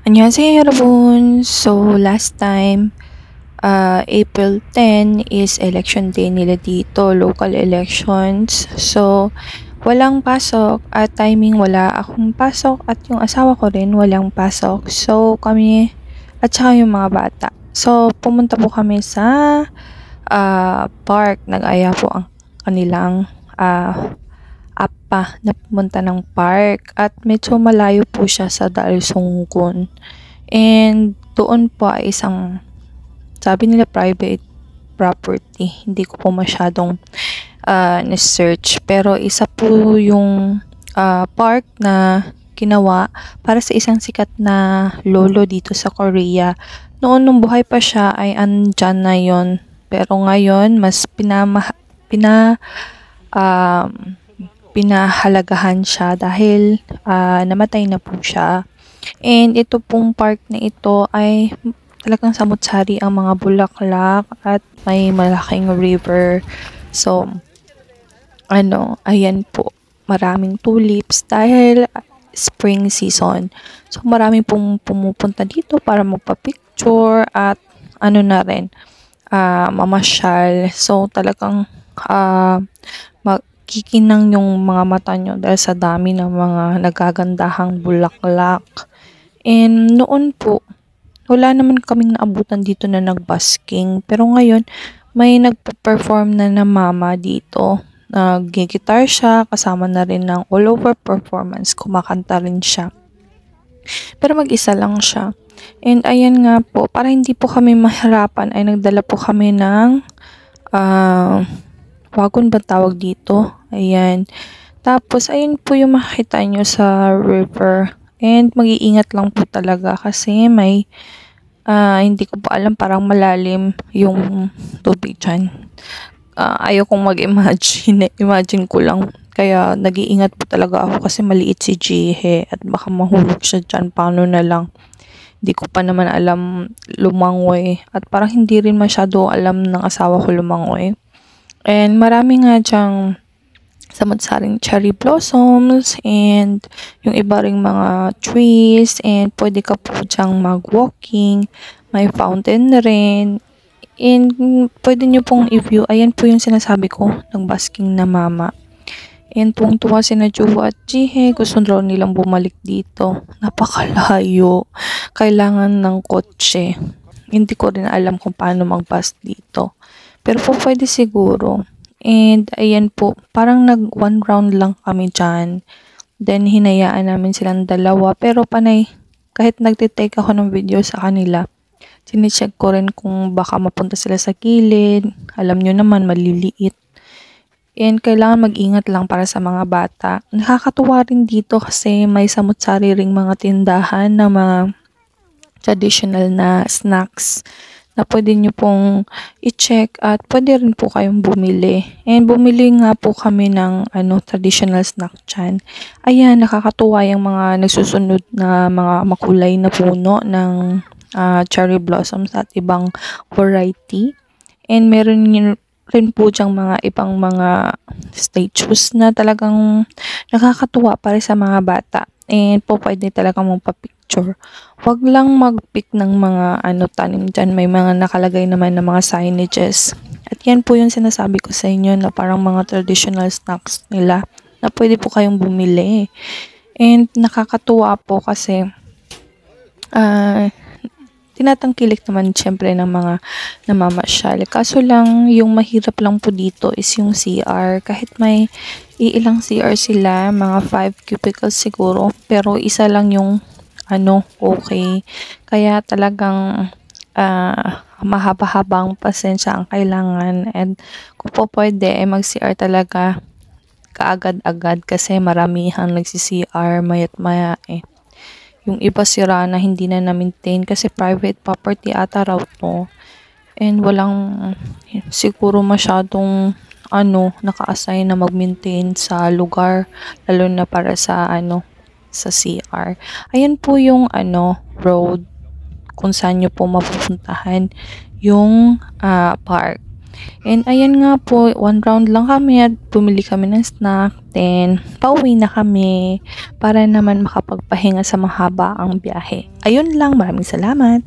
안녕하세요, 여러분. So, last time, April 10 is election day nila dito, local elections. So, walang pasok at timing wala akong pasok at yung asawa ko rin walang pasok. So, kami at saka yung mga bata. So, pumunta po kami sa park. Nag-aya po ang kanilang apa na pumunta ng park at medyo malayo po siya sa Dalsongkon. And doon po ay isang, sabi nila, private property. Hindi ko po masyadong na-search. Pero isa po yung park na ginawa para sa isang sikat na lolo dito sa Korea. Noon nung buhay pa siya ay andyan na yon. Pero ngayon mas pinahalagahan siya dahil namatay na po siya. And ito pong park na ito ay talagang samut-sari ang mga bulaklak at may malaking river. So, ayan po, maraming tulips dahil spring season. So, maraming pong pumupunta dito para magpa-picture at na rin, mamasyal. So, talagang kikinang yung mga mata nyo dahil sa dami ng mga nagagandahang bulaklak. And noon po, wala naman kaming naabutan dito na nagbasking. Pero ngayon, may nagpa-perform na mama dito. Nag-gitar siya, kasama na rin ng all-over performance. Kumakanta rin siya. Pero mag-isa lang siya. And ayan nga po, para hindi po kami mahirapan, ay nagdala po kami ng wagon ba tawag dito? Ayan. Tapos, ayun po yung makikita nyo sa river. And mag-iingat lang po talaga kasi may, hindi ko pa alam, parang malalim yung tubig dyan. Ayaw kong mag-imagine. Imagine ko lang. Kaya nag-iingat po talaga ako kasi maliit si Jihe at baka mahulog siya dyan. Paano na lang? Hindi ko pa naman alam lumangoy. At parang hindi rin masyado alam ng asawa ko lumangoy. And marami nga dyang samot-saring cherry blossoms and yung iba ring mga trees, and pwede ka po dyang mag-walking. May fountain na rin. And pwede nyo pong i-view. Ayan po yung sinasabi ko ng basking na mama. And tuwang-tuwa sina Juwa at Jihe. Gusto raw nilang bumalik dito. Napakalayo. Kailangan ng kotse. Hindi ko rin alam kung paano mag-bus dito. Pero po pwede siguro. And ayan po, parang nag one round lang kami dyan. Then hinayaan namin silang dalawa. Pero panay, kahit nagtitake ako ng video sa kanila, sinicheck ko rin kung baka mapunta sila sa gilid. Alam nyo naman, maliliit. And kailangan mag-ingat lang para sa mga bata. Nakakatuwa rin dito kasi may samut-sari ring mga tindahan na mga traditional na snacks na pwede nyo pong i-check at pwede rin po kayong bumili. And bumili nga po kami ng traditional snack dyan. Ayan, nakakatuwa yung mga nagsusunod na mga makulay na puno ng cherry blossoms at ibang variety. And meron rin po dyang mga ibang mga statues na talagang nakakatuwa para sa mga bata. And po pwede talagang magpa-picture. Huwag lang mag-pick ng mga tanim dyan. May mga nakalagay naman na mga signages. At yan po yung sinasabi ko sa inyo na parang mga traditional snacks nila na pwede po kayong bumili. And nakakatuwa po kasi tinatangkilik naman syempre ng mga namamasyal. Kaso lang, yung mahirap lang po dito is yung CR. Kahit may iilang CR sila, mga 5 cubicles siguro, pero isa lang yung okay. Kaya talagang mahaba-habang pasensya ang kailangan. And kung po pwede, mag-CR talaga kaagad-agad kasi maramihan nagsi-CR mayat-maya eh. Yung iba sira na hindi na na-maintain kasi private property ata raw to. And walang siguro masyadong naka-assign na mag-maintain sa lugar, lalo na para sa sa CR. Ayan po yung road kung saan nyo po mapupuntahan yung park. And ayan nga po, 1 round lang kami at bumili kami ng snack. Then, pauwi na kami para naman makapagpahinga sa mahaba ang biyahe. Ayun lang, maraming salamat.